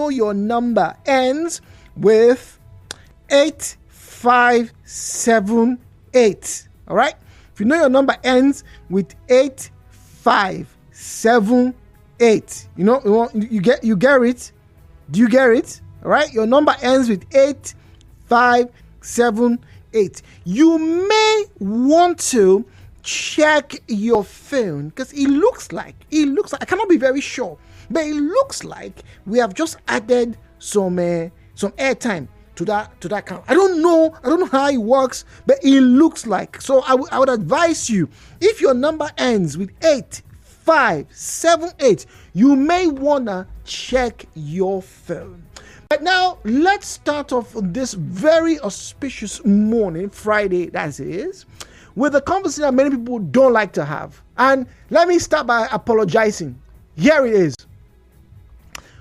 know your number ends with 8578. All right? If you know your number ends with 8578, you get it? Do you get it? All right? Your number ends with 8578. You may want to check your phone because it looks like I cannot be very sure, but it looks like we have just added some airtime to that count. I don't know how it works, but it looks like. So I would advise you, if your number ends with 8578, you may wanna check your phone. Right now, let's start off this very auspicious morning, Friday that is, with a conversation that many people don't like to have. And let me start by apologizing. Here it is.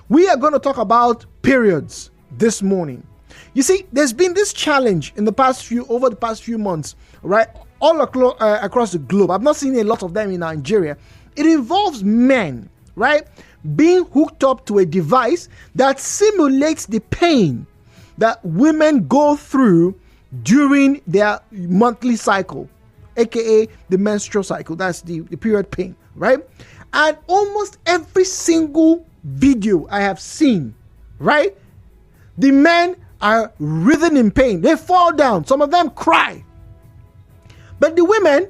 We are going to talk about periods this morning. You see, there's been this challenge over the past few months, right? All across the globe. I've not seen a lot of them in Nigeria. It involves men, right, being hooked up to a device that simulates the pain that women go through during their monthly cycle, aka the menstrual cycle. That's the period pain, right? And almost every single video I have seen, right, the men are writhing in pain. They fall down. Some of them cry. But the women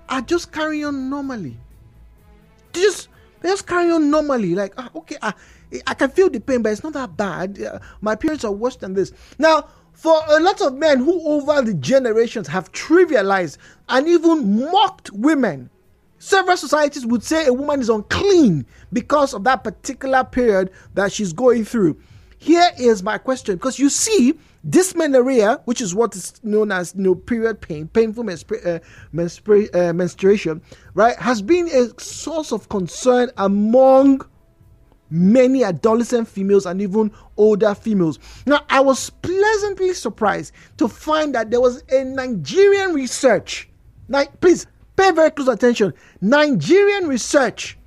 are just carrying on normally. They just carry on normally. Like, okay, I can feel the pain, but it's not that bad. My periods are worse than this. Now, for a lot of men who over the generations have trivialized and even mocked women, several societies would say a woman is unclean because of that particular period that she's going through. Here is my question, because you see, dysmenorrhea, which is what is known as period pain, painful menstruation, right, has been a source of concern among many adolescent females and even older females. Now, I was pleasantly surprised to find that there was a Nigerian research. Now, please pay very close attention. Nigerian research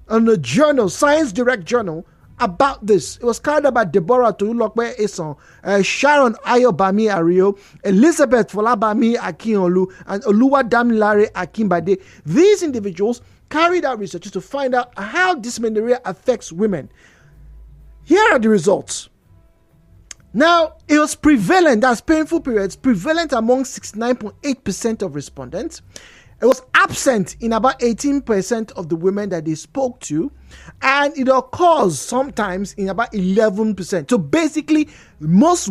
on the journal, Science Direct Journal, about this. It was carried out by Deborah Tolulokpe Eson, Sharon Ayobami Ario, Elizabeth Folabami Akinolu, and Oluwadamilare Akinbade. These individuals carried out research to find out how dysmenorrhea affects women. Here are the results. Now, it was prevalent, that's painful periods, prevalent among 69.8% of respondents. It was absent in about 18% of the women that they spoke to, and it occurs sometimes in about 11%. So basically, most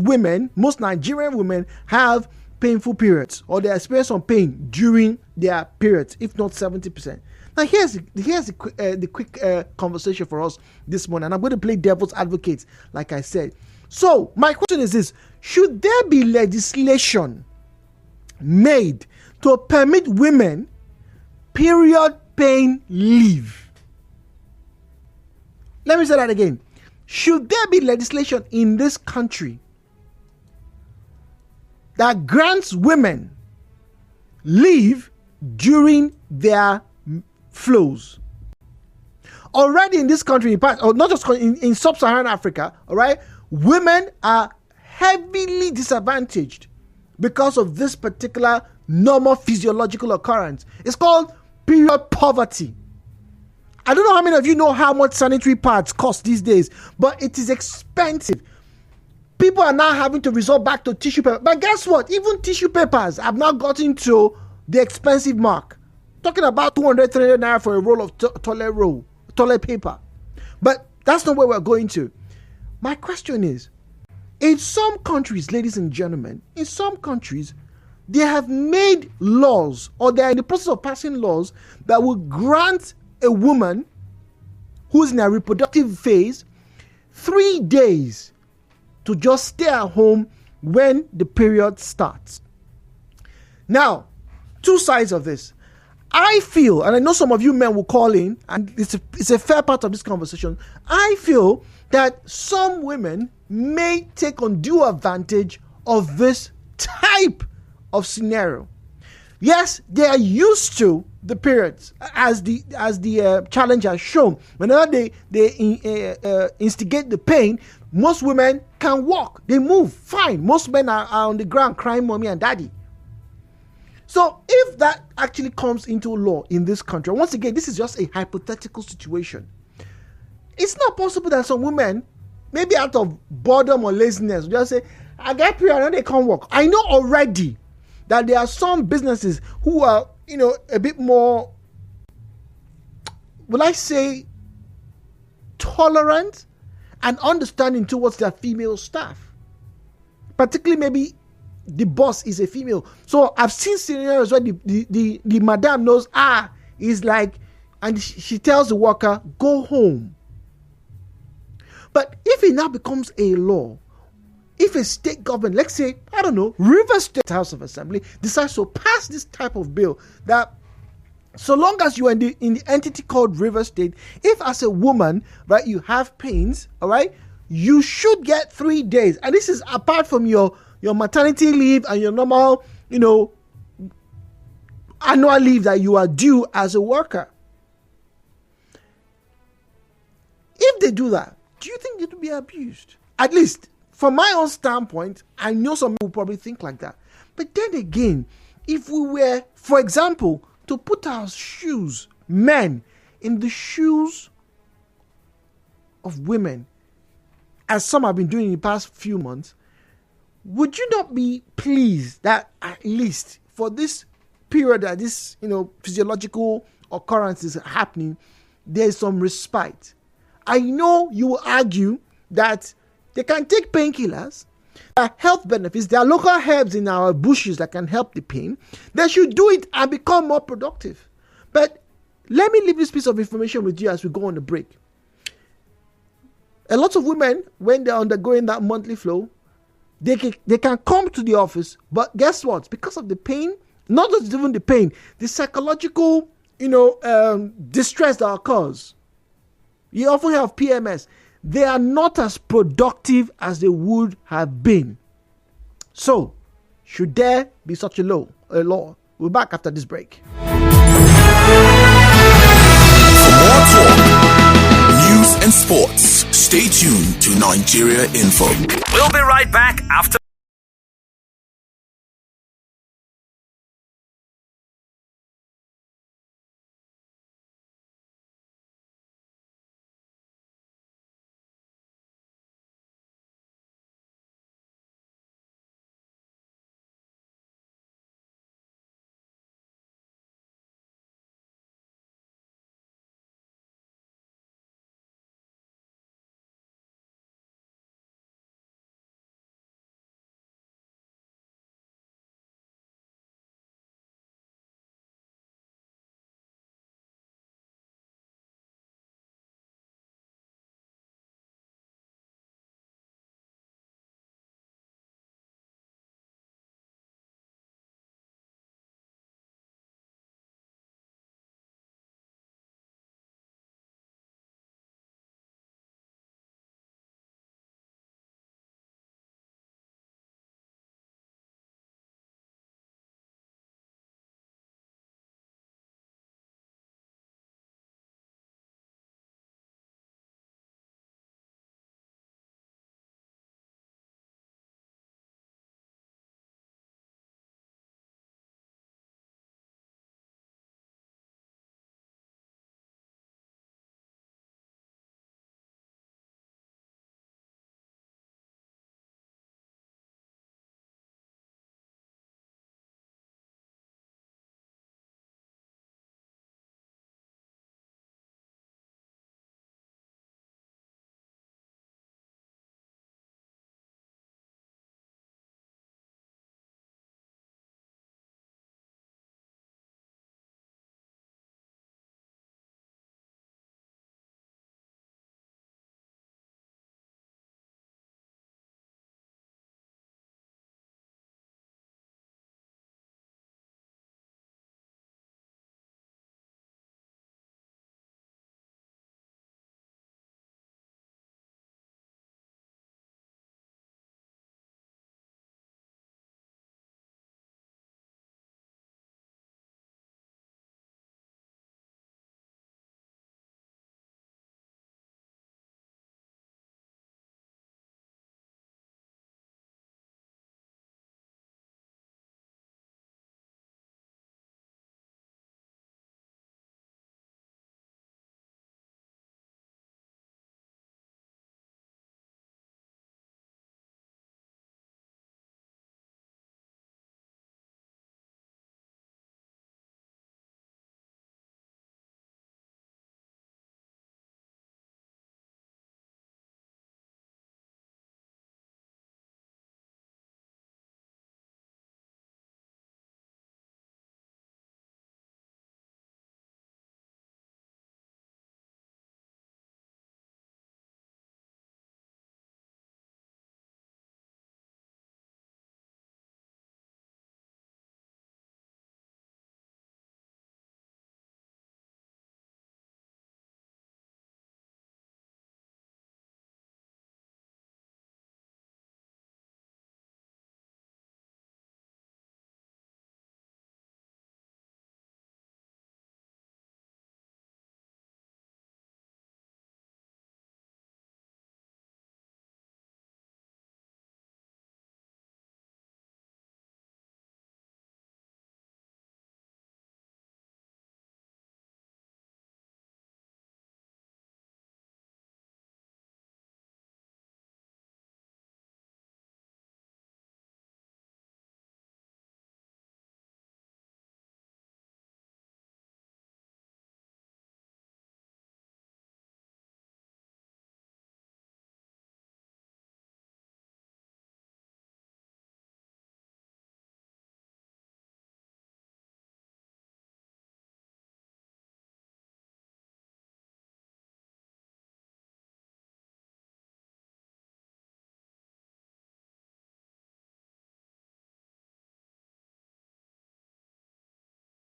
Nigerian women have painful periods, or they experience some pain during their periods, if not 70%. Now, here's the quick conversation for us this morning, and I'm going to play devil's advocate, like I said. So, my question is this: should there be legislation made to permit women period pain leave? Let me say that again. Should there be legislation in this country that grants women leave during their flows? Already in this country, or not just in sub-Saharan Africa, all right, women are heavily disadvantaged because of this particular normal physiological occurrence. It's called period poverty. I don't know how many of you know how much sanitary pads cost these days, but it is expensive. People are now having to resort back to tissue paper. But guess what? Even tissue papers have now gotten to the expensive mark. Talking about 200, 300 naira for a roll of toilet paper. But that's not where we're going to. My question is, in some countries, ladies and gentlemen, in some countries, they have made laws, or they are in the process of passing laws that will grant a woman who's in a reproductive phase 3 days to just stay at home when the period starts. Now, two sides of this. I feel, and I know some of you men will call in, and it's a fair part of this conversation. I feel that some women may take undue advantage of this type of scenario. Yes, they are used to the periods, as the challenge has shown. Whenever they instigate the pain, Most women can walk, they move fine. Most men are on the ground crying mommy and daddy. So if that actually comes into law in this country, once again, this is just a hypothetical situation. It's not possible that some women, maybe out of boredom or laziness, just say, I get period and they can't work. I know already that there are some businesses who are, a bit more, will I say, tolerant and understanding towards their female staff. Particularly maybe the boss is a female. So I've seen scenarios where the madam knows, is like, and she tells the worker, go home. But if it now becomes a law, if a state government, let's say, I don't know, River State House of Assembly decides to pass this type of bill that so long as you are in the entity called River State, if as a woman, right, you have pains, all right, you should get 3 days. And this is apart from your maternity leave and your normal, annual leave that you are due as a worker. If they do that, do you think it will be abused? At least from my own standpoint, I know some people probably think like that. But then again, if we were, for example, to put our shoes, men, in the shoes of women, as some have been doing in the past few months, would you not be pleased that at least for this period that this, physiological occurrences are happening, there's some respite? I know you will argue that they can take painkillers, there are health benefits, there are local herbs in our bushes that can help the pain. They should do it and become more productive. But let me leave this piece of information with you as we go on the break. A lot of women, when they're undergoing that monthly flow, they can come to the office, but guess what? Because of the pain, not just even the pain, the psychological, distress that occurs. You often have PMS. They are not as productive as they would have been. So, should there be such a law? We're back after this break. For more talk, news and sports, stay tuned to Nigeriainfo. We'll be right back after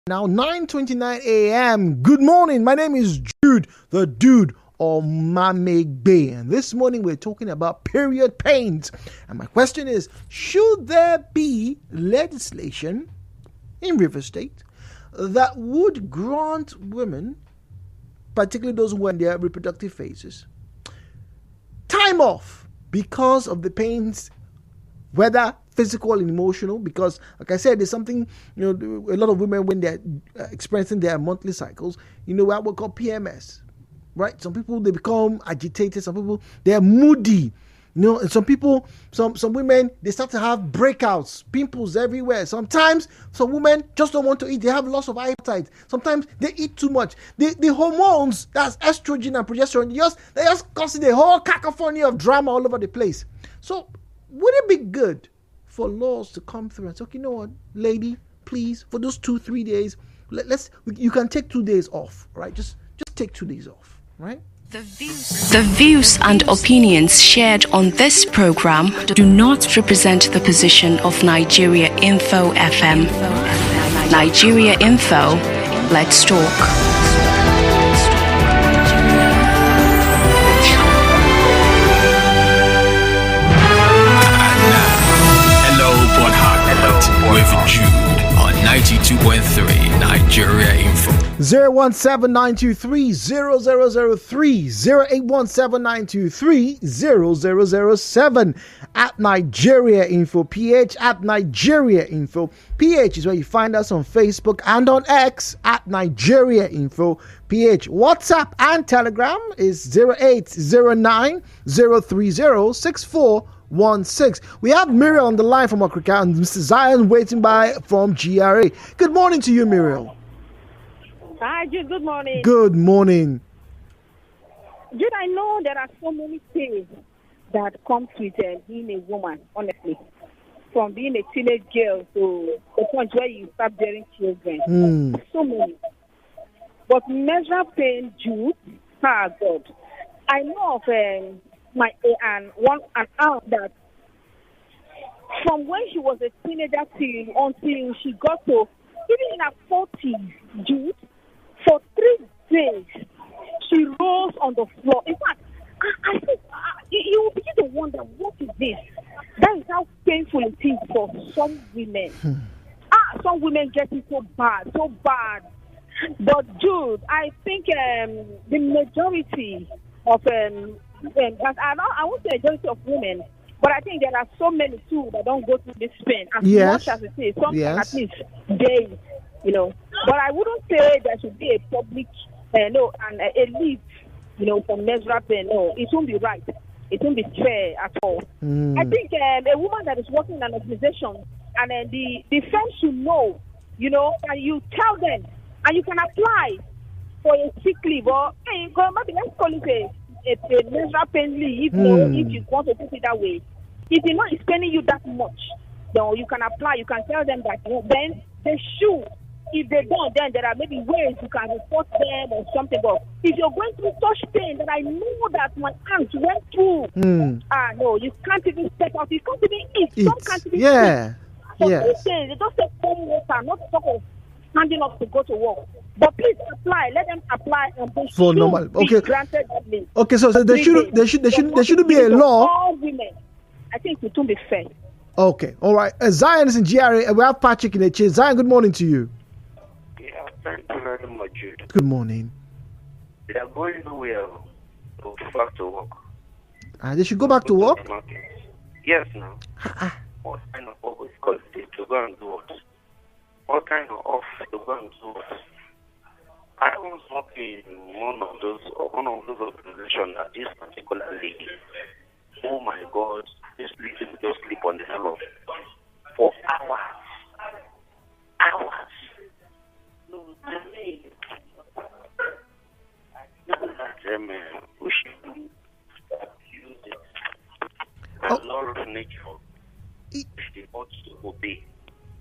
Now 9:29 a.m. Good morning. My name is Jude, the dude or Mamegbe. And this morning we're talking about period pains. And my question is, should there be legislation in River State that would grant women, particularly those who are in their reproductive phases, time off because of the pains, whether physical and emotional? Because, like I said, there's something, a lot of women, when they're experiencing their monthly cycles, what we call PMS, right? Some people, they become agitated. Some people, they're moody, and some people, some women, they start to have breakouts, pimples everywhere. Sometimes some women just don't want to eat. They have loss of appetite. Sometimes they eat too much. The hormones, that's estrogen and progesterone, they just causing a whole cacophony of drama all over the place. So would it be good for laws to come through and say, okay, you know what, lady, please, for those 2-3 days, you can take 2 days off, right? Just take 2 days off, right? The views and opinions shared on this program do not represent the position of Nigeriainfo FM. Nigeriainfo, let's talk. With Jude on 92.3 Nigeriainfo. 017-923-0003, 0817923-0007 at Nigeriainfo PH, at Nigeriainfo PH is where you find us on Facebook and on X at Nigeriainfo PH. WhatsApp and Telegram is 0809-030-6416. We have Muriel on the line from Africa and Mr. Zion waiting by from GRA. Good morning to you, Muriel. Hi, Jude. Good morning. Good morning. Jude, I know there are so many things that comes with being a woman, honestly. From being a teenage girl to the point where you start bearing children. So many. But menstrual pain, Jude, God. I know of my one aunt that from when she was a teenager until she got to even in her 40s, Jude, for 3 days she rolls on the floor. In fact, I think you will begin to wonder, what is this? That is how painful it is for some women. Some women get it so bad. But Jude, I think the majority of I won't say majority of women, but I think there are so many too that don't go through this pain as much as it is. Some at least days, But I wouldn't say there should be a public a leave, for menstrual pain. No, it won't be right. It won't be fair at all. I think a woman that is working in an organization and the firm should know, and you tell them, and you can apply for a sick leave or maybe let's call it a menstrual pain leave, if you want to put it that way. If you're not spending you that much, then you can apply. You can tell them that. Then they should. If they don't, then there are maybe ways you can report them or something. But if you're going through such pain that I know that my aunt went through, no, you can't even step out. You can't even eat. Some can't even eat. So these days, they just take cold water, not talk of standing up to go to work. But please apply. Let them apply and they for should normal. be granted that leave. Okay, so there shouldn't be a law. All women. I think it will be fair. Okay, all right. Zion is in GRA. We have Patrick in the chair. Zion, good morning to you. Yeah, thank you very much, Jude. Good morning. They are going nowhere to go back to work. They should go back to work? Yes, now. What kind of office called it to go and do what? What kind of office to go and do what? I was working in one of those organizations at this particular lady. Oh my God, this lady will just sleep on the floor for hours. No, I mean, we should use it. The law of nature is the ought to obey.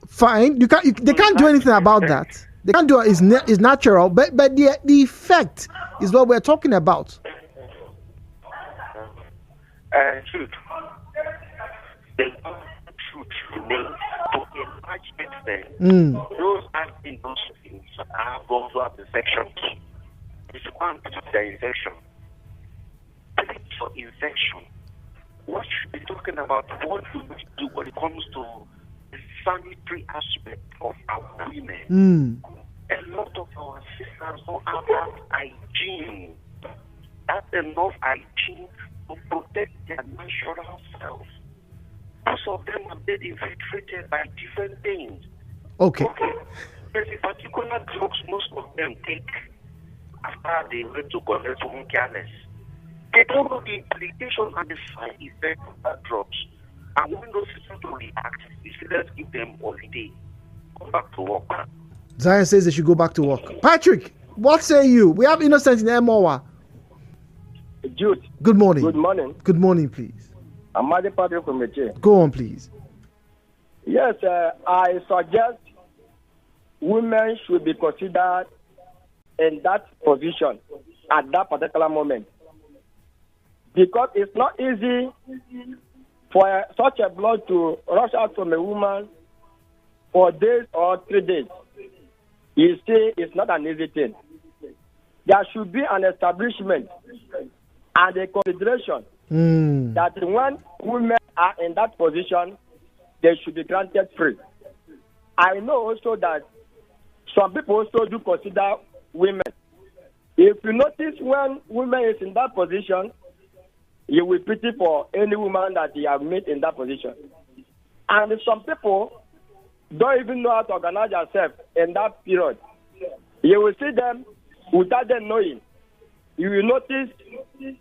Fine, they can't do anything about that. They can't do it. It's natural, but the effect is what we're talking about. Truth. The truth male to a large extent. Those acting those things are going to have infection. It's one to the infection. For infection, what should be talking about? What do we do when it comes to the sanitary aspect of our women? A lot of our sisters don't have that hygiene. That's enough hygiene to protect their natural self. Most of them are being infiltrated by different things. Okay. There's a particular drugs most of them take after they went to collect home careless. They don't know the implication and the side effect of that drugs. And when those systems don't react, you see, let's give them holiday. Go back to work. Zion says they should go back to work. Patrick, what say you? We have Innocent in Emowa. Jude. Good morning. Good morning. Good morning, please. I'm Madi Patrick from Meche. Go on, please. Yes, I suggest women should be considered in that position at that particular moment. Because it's not easy for such a blood to rush out from a woman for days or 3 days. You see, it's not an easy thing. There should be an establishment and a consideration that when women are in that position, they should be granted free. I know also that some people also do consider women. If you notice when women is in that position, you will pity for any woman that you have met in that position. And some people don't even know how to organize themselves in that period. You will see them without them knowing. You will notice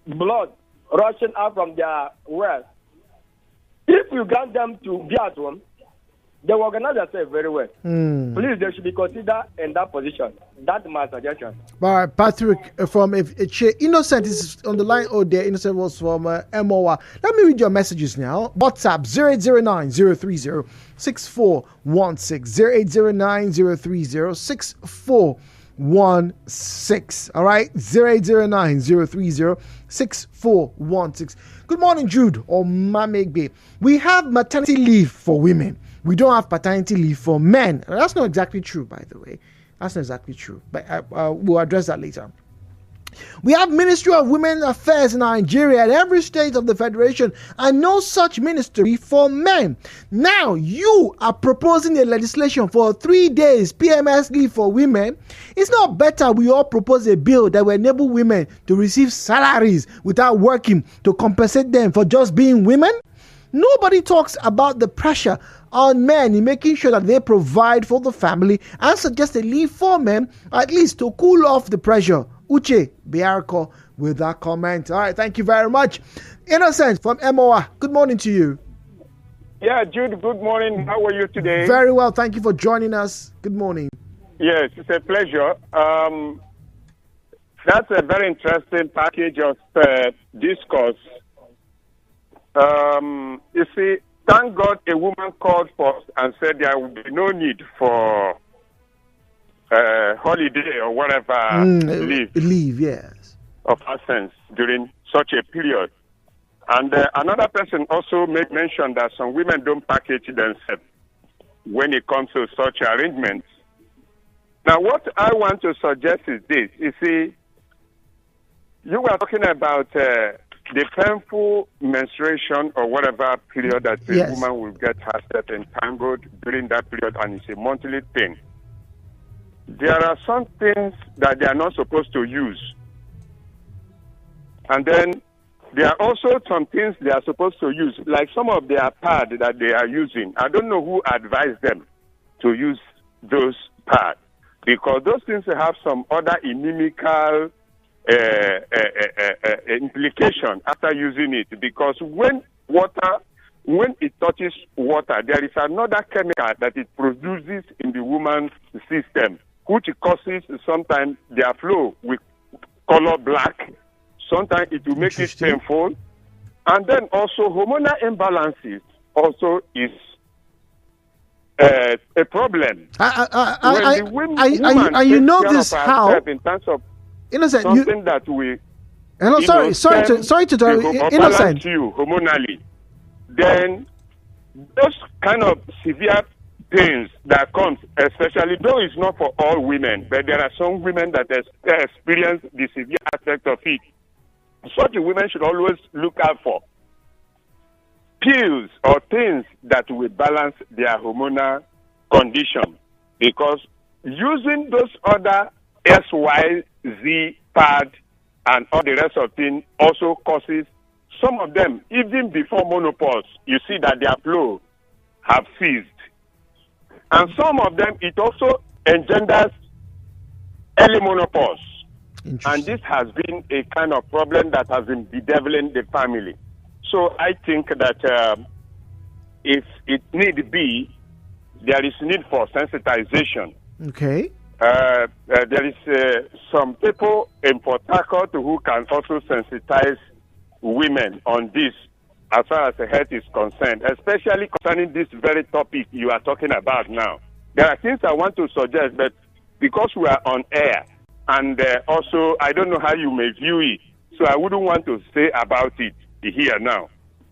blood rushing out from their wells. If you grant them to be at home, they will organize themselves very well. Please, they should be considered in that position. That's my suggestion. All right, Patrick from Innocent is on the line. Oh, there. Innocent was from MOA. Let me read your messages now. WhatsApp 0809-030-6416. 0809-030-6416. All right, 0809-030-6416. Good morning, Jude or Mamegbe. We have maternity leave for women. We don't have paternity leave for men. That's not exactly true, by the way. That's not exactly true. But we'll address that later. We have Ministry of Women Affairs in Nigeria at every state of the federation, and no such ministry for men. Now you are proposing a legislation for 3 days PMS leave for women. It's not better we all propose a bill that will enable women to receive salaries without working to compensate them for just being women? Nobody talks about the pressure on men in making sure that they provide for the family and suggest a leave for men, at least to cool off the pressure. Uche Biarko with that comment. All right, thank you very much. Innocent from MOA, good morning to you. Yeah, Jude, good morning. How are you today? Very well, thank you for joining us. Good morning. Yes, it's a pleasure. That's a very interesting package of discourse. You see, thank God a woman called first and said there will be no need for holiday or whatever leave, yes, of absence during such a period. And another person also made mention that some women don't package themselves when it comes to such arrangements. Now, what I want to suggest is this. You see, you were talking about the painful menstruation or whatever period that a woman will get herself entangled during that period, and it's a monthly thing. There are some things that they are not supposed to use. And then there are also some things they are supposed to use, like some of their pads that they are using. I don't know who advised them to use those pads, because those things have some other inimical implication after using it. Because when it touches water, there is another chemical that it produces in the woman's system, which causes sometimes their flow with color black. Sometimes it will make it painful. And then also hormonal imbalances also is a problem. You know this how in terms of Innocent, something that we sorry to Innocent. You hormonally, then those kind of severe pains that comes, especially though it's not for all women, but there are some women that experience the severe aspect of it. Such women should always look out for pills or things that will balance their hormonal condition, because using those other SYZ pad and all the rest of things also causes some of them, even before menopause, you see that their flow have ceased. And some of them, it also engenders early menopause. And this has been a kind of problem that has been bedeviling the family. So I think that if it need be, there is need for sensitization. Okay. There is some people in Port Harcourt who can also sensitize women on this as far as the health is concerned, especially concerning this very topic you are talking about now. There are things I want to suggest, but because we are on air, and also I don't know how you may view it, so I wouldn't want to say about it here now.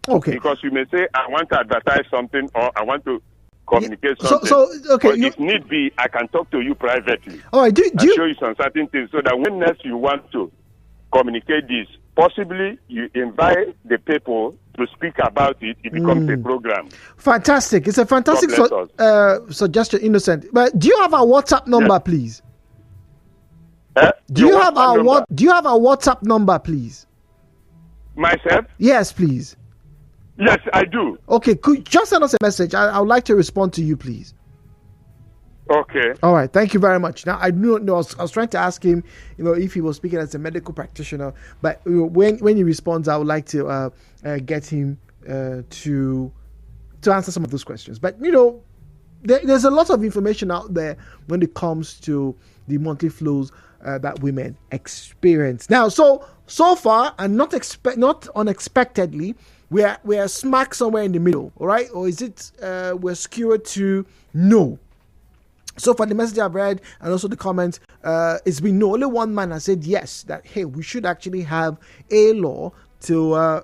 Okay. Because you may say, I want to advertise something or I want to communicate something. Okay. But if need be, I can talk to you privately. All right. Show you some certain things so that when next you want to communicate this, possibly you invite the people to speak about it. It becomes a program. Fantastic. It's a fantastic suggestion, Innocent. But do you have our WhatsApp number, please? Do you have our WhatsApp number, please? Myself? Yes, please. Yes, I do. Okay, could you just send us a message? I would like to respond to you, please. Okay. All right. Thank you very much. Now, I don't know. I was trying to ask him, if he was speaking as a medical practitioner, but when he responds, I would like to get him to answer some of those questions. But there's a lot of information out there when it comes to the monthly flows that women experience. Now, so far, and not unexpectedly, we are smack somewhere in the middle. All right, or is it we're skewed to no? So for the message I've read and also the comments, it's been no. Only one man has said yes, that hey, we should actually have a law to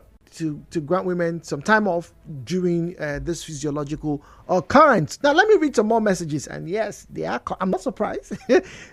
grant women some time off during this physiological occurrence. Now let me read some more messages, and yes, they are. I'm not surprised.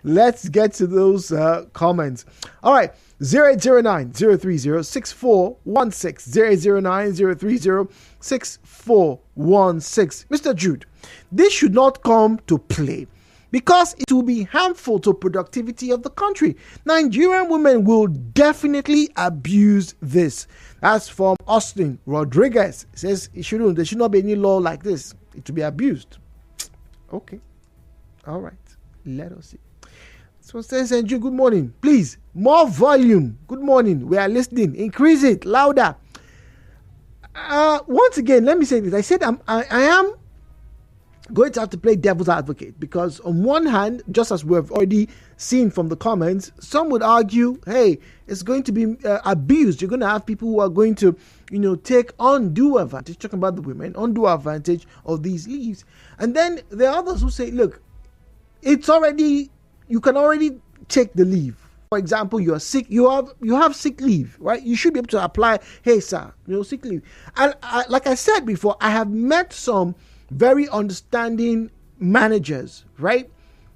Let's get to those comments. All right, 0809-030-6416, 0809-030-6416. Mr. Jude, this should not come to play, because it will be harmful to productivity of the country. Nigerian women will definitely abuse this. That's from Austin Rodriguez. It says there should not be any law like this. It will be abused. Okay. All right. Let us see. So says Andrew, good morning. Please, more volume. Good morning. We are listening. Increase it louder. Once again, let me say this. I said I am going to have to play devil's advocate, because on one hand, just as we've already seen from the comments, some would argue, hey, it's going to be abused. You're going to have people who are going to, take undue advantage, talking about the women, undue advantage of these leaves. And then there are others who say, look, you can already take the leave. For example, you are sick, you have sick leave, right? You should be able to apply, hey, sir, sick leave. And like I said before, I have met some very understanding managers, right,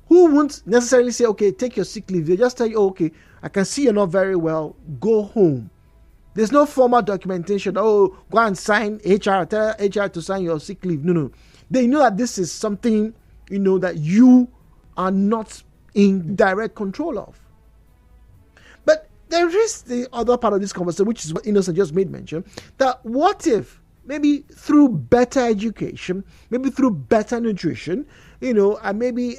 who won't necessarily say, okay, take your sick leave. They just tell you, okay, I can see you're not very well, go home. There's no formal documentation. Go and sign HR, tell HR to sign your sick leave. No. They know that this is something, that you are not in direct control of. But there is the other part of this conversation, which is what Innocent just made mention, that what if maybe through better education, maybe through better nutrition, and maybe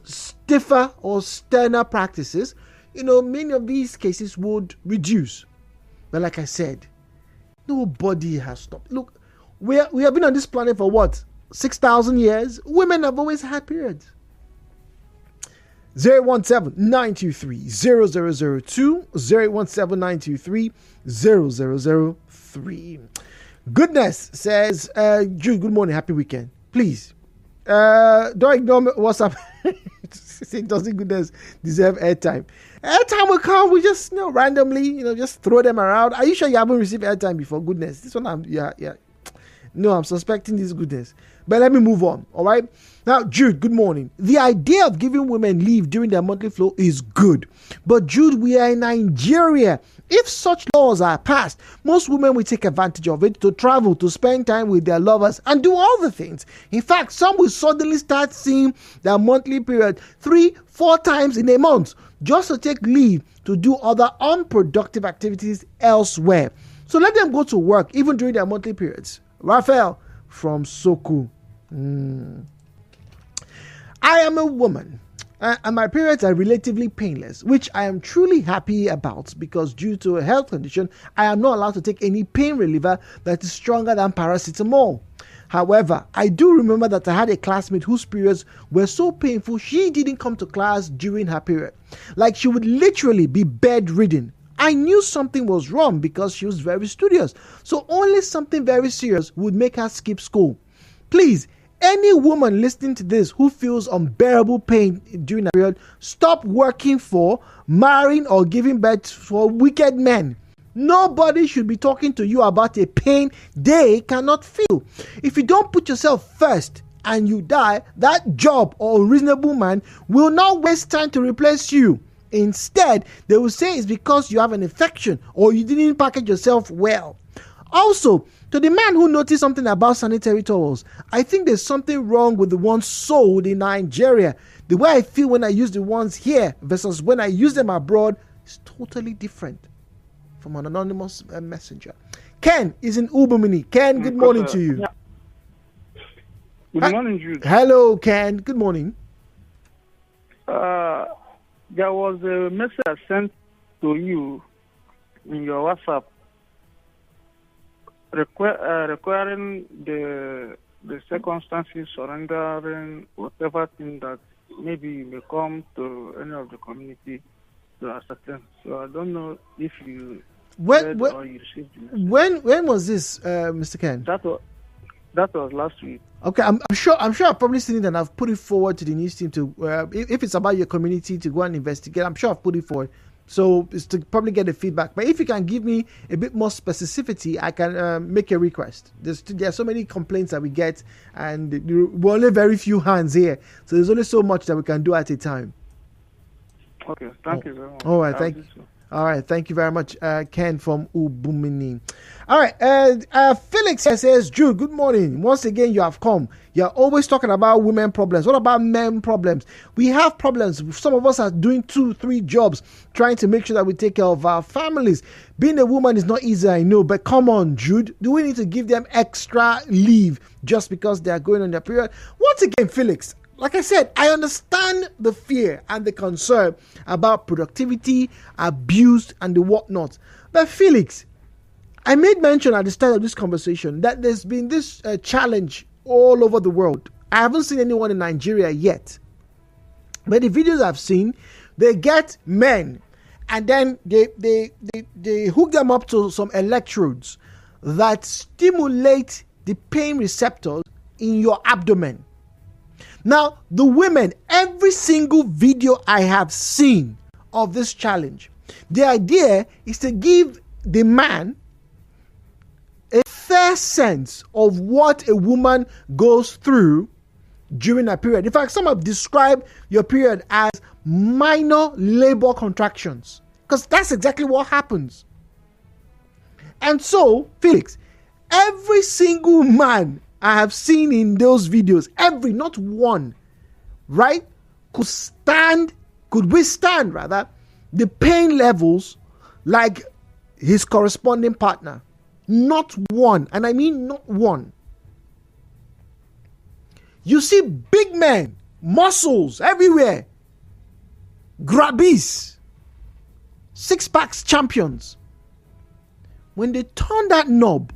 stiffer or sterner practices, many of these cases would reduce. But like I said, nobody has stopped. Look, we have been on this planet for what? 6,000 years. Women have always had periods. 017-923-0002, 017-923-0003. Goodness says, Jude, good morning, happy weekend. Please, don't ignore WhatsApp. Doesn't goodness deserve airtime? Airtime will come. We just randomly just throw them around. Are you sure you haven't received airtime before? Goodness, this one yeah. No, I'm suspecting this goodness. But let me move on. All right. Now, Jude, good morning. The idea of giving women leave during their monthly flow is good. But Jude, we are in Nigeria. If such laws are passed, most women will take advantage of it to travel, to spend time with their lovers, and do all the things. In fact, some will suddenly start seeing their monthly period 3-4 times in a month just to take leave to do other unproductive activities elsewhere. So let them go to work even during their monthly periods. Raphael from Soku. I am a woman and my periods are relatively painless, which I am truly happy about because due to a health condition, I am not allowed to take any pain reliever that is stronger than paracetamol. However, I do remember that I had a classmate whose periods were so painful she didn't come to class during her period. Like she would literally be bedridden. I knew something was wrong because she was very studious. So only something very serious would make her skip school. Please, any woman listening to this who feels unbearable pain during a period, stop working for, marrying or giving birth for wicked men. Nobody should be talking to you about a pain they cannot feel. If you don't put yourself first and you die, that job or reasonable man will not waste time to replace you. Instead, they will say it's because you have an infection or you didn't package yourself well. Also, to the man who noticed something about sanitary towels, I think there's something wrong with the ones sold in Nigeria. The way I feel when I use the ones here versus when I use them abroad is totally different. From an anonymous messenger. Ken is in Ubumini. Ken, good morning to you. Yeah. Good morning, Jude. Hello, Ken. Good morning. There was a message I sent to you in your WhatsApp requiring the circumstances surrendering whatever thing that maybe you may come to any of the community to ascertain. So I don't know if you read or you received it. When was this, Mr. Ken? That was last week. Okay, I'm sure I've probably seen it and I've put it forward to the news team to if it's about your community to go and investigate. I'm sure I've put it forward. So it's to probably get the feedback. But if you can give me a bit more specificity, I can make a request. There are so many complaints that we get, and we're only very few hands here. So there's only so much that we can do at a time. Okay, thank you very much. All right, thank you. All right, thank you very much, Ken from Ubumini. All right, Felix says, Jude, good morning. Once again, you have come. You're always talking about women problems. What about men problems? We have problems. Some of us are doing 2-3 jobs, trying to make sure that we take care of our families. Being a woman is not easy, I know, but come on, Jude. Do we need to give them extra leave just because they are going on their period? Once again, Felix, like I said, I understand the fear and the concern about productivity, abuse, and the whatnot. But Felix, I made mention at the start of this conversation that there's been this challenge all over the world. I haven't seen anyone in Nigeria yet. But the videos I've seen, they get men and then they hook them up to some electrodes that stimulate the pain receptors in your abdomen. Now, the women, every single video I have seen of this challenge, the idea is to give the man a fair sense of what a woman goes through during a period. In fact, some have described your period as minor labor contractions, because that's exactly what happens. And so, Felix, every single man I have seen in those videos, every, not one, right, could withstand the pain levels like his corresponding partner. Not one, and I mean not one. You see big men, muscles everywhere, grabbies, six-packs champions. When they turn that knob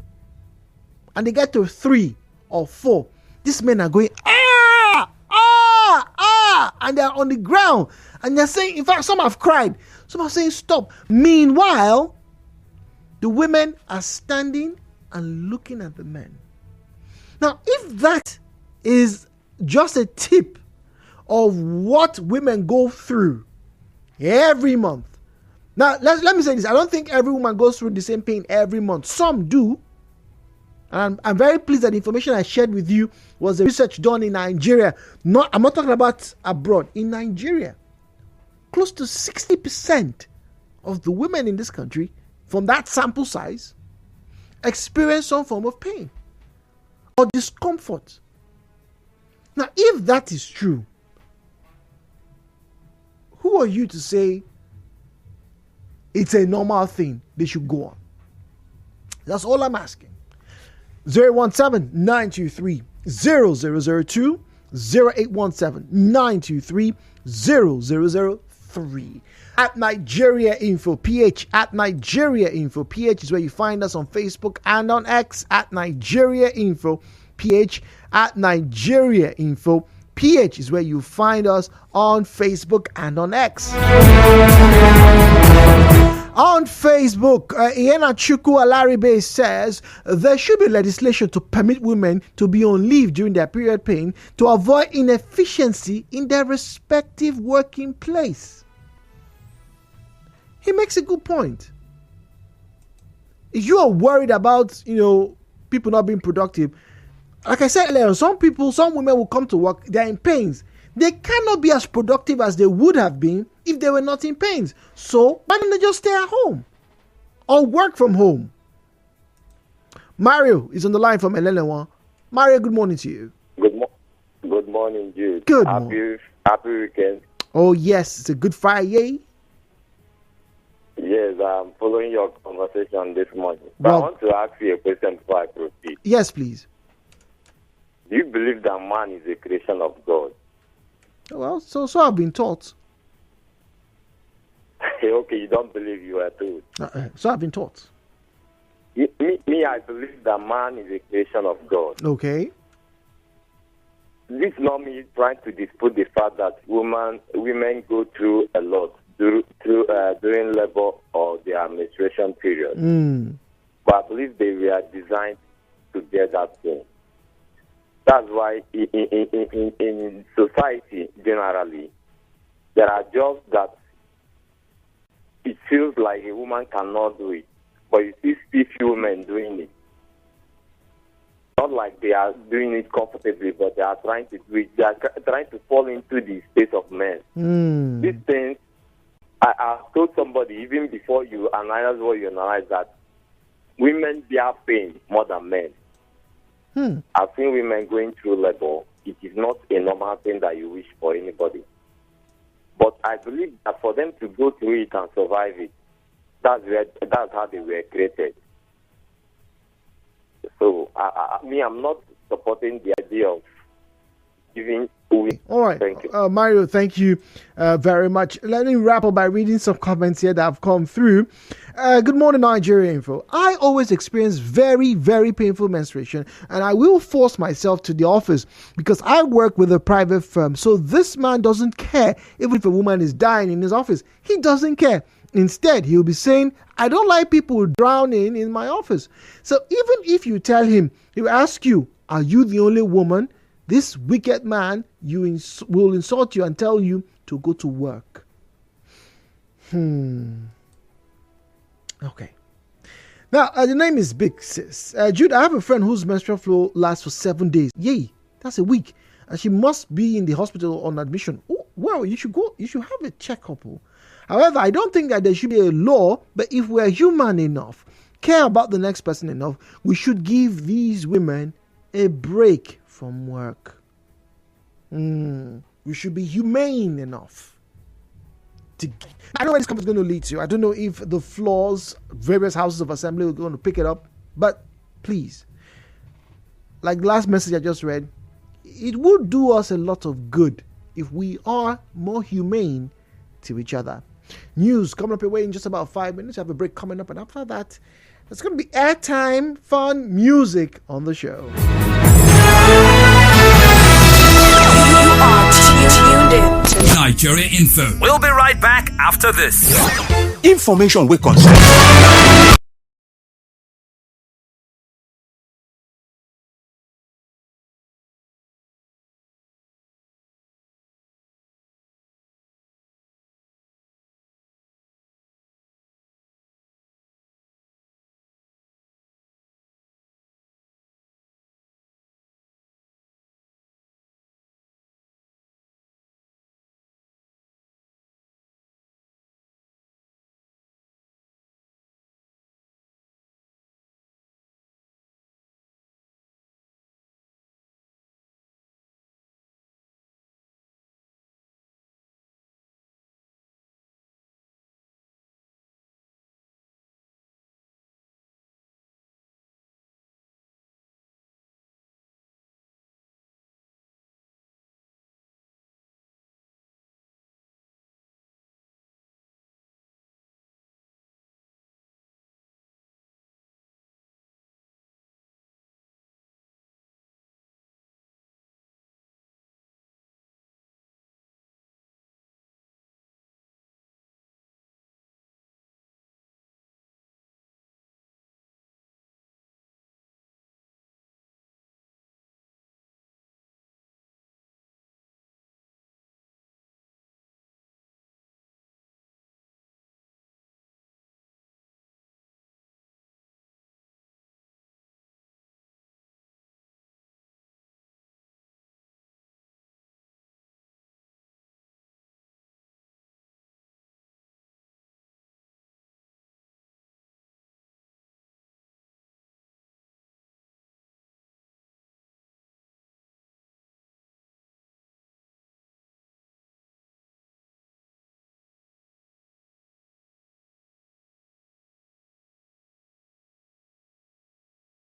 and they get to 3 or 4, these men are going, and they're on the ground. And they're saying, in fact, some have cried. Some are saying, stop. Meanwhile, the women are standing and looking at the men. Now, if that is just a tip of what women go through every month. Now, let me say this. I don't think every woman goes through the same pain every month. Some do. And I'm very pleased that the information I shared with you was the research done in Nigeria. I'm not talking about abroad. In Nigeria, close to 60% of the women in this country, from that sample size, experience some form of pain or discomfort. Now, if that is true, who are you to say it's a normal thing they should go on? That's all I'm asking. 017-923-0002, 0817-923-0003. At Nigeriainfo PH, at Nigeriainfo PH is where you find us on Facebook and on X, at Nigeriainfo PH, at Nigeriainfo PH is where you find us on Facebook and on X. On Facebook, Iena Chukwu Alaribe says there should be legislation to permit women to be on leave during their period pain to avoid inefficiency in their respective working place. He makes a good point. If you are worried about, people not being productive, like I said earlier, some women will come to work, they're in pains. They cannot be as productive as they would have been if they were not in pains. So why don't they just stay at home or work from home? Mario is on the line from Elelewa. Mario, good morning to you. Good morning, Jude. Good morning. Happy weekend. Oh yes, it's a good Friday. Yes, I'm following your conversation this morning. But I want to ask you a question before I proceed. Yes, please. Do you believe that man is a creation of God? Well, so I've been taught. Okay, you don't believe you are told. So I've been taught. Me, I believe that man is a creation of God. Okay. This is not me trying to dispute the fact that women go through a lot during labor or their menstruation period. But I believe they were designed to get that thing. That's why in society generally, there are jobs that it feels like a woman cannot do it, but you see few women doing it. Not like they are doing it comfortably, but they are trying to do it. They are trying to fall into the space of men. These things, I told somebody even before you analyze what you analyze that women bear pain more than men. I've seen women going through labor. It is not a normal thing that you wish for anybody. But I believe that for them to go through it and survive it, that's how they were created. So, I'm not supporting the idea of giving away. All right. Thank you. Mario, thank you very much. Let me wrap up by reading some comments here that have come through. Good morning, Nigeriainfo. I always experience very, very painful menstruation, and I will force myself to the office because I work with a private firm. So this man doesn't care even if a woman is dying in his office. He doesn't care. Instead, he'll be saying, I don't like people drowning in my office. So even if you tell him, he'll ask you, are you the only woman? This wicked man will insult you and tell you to go to work. Okay. Now, the name is Big Sis. Jude, I have a friend whose menstrual flow lasts for 7 days. Yay, that's a week. And she must be in the hospital on admission. Oh, well, you should go. You should have a checkup. However, I don't think that there should be a law, but if we're human enough, care about the next person enough, we should give these women a break from work. We should be humane enough. I don't know where this conference is going to lead to. I don't know if the floors, various houses of assembly are going to pick it up. But please, like the last message I just read, it would do us a lot of good if we are more humane to each other. News coming up your way in just about 5 minutes. We have a break coming up, and after that, there's going to be airtime, fun, music on the show. You are tuned in to Nigeriainfo. We'll be right back after this. Information we concern.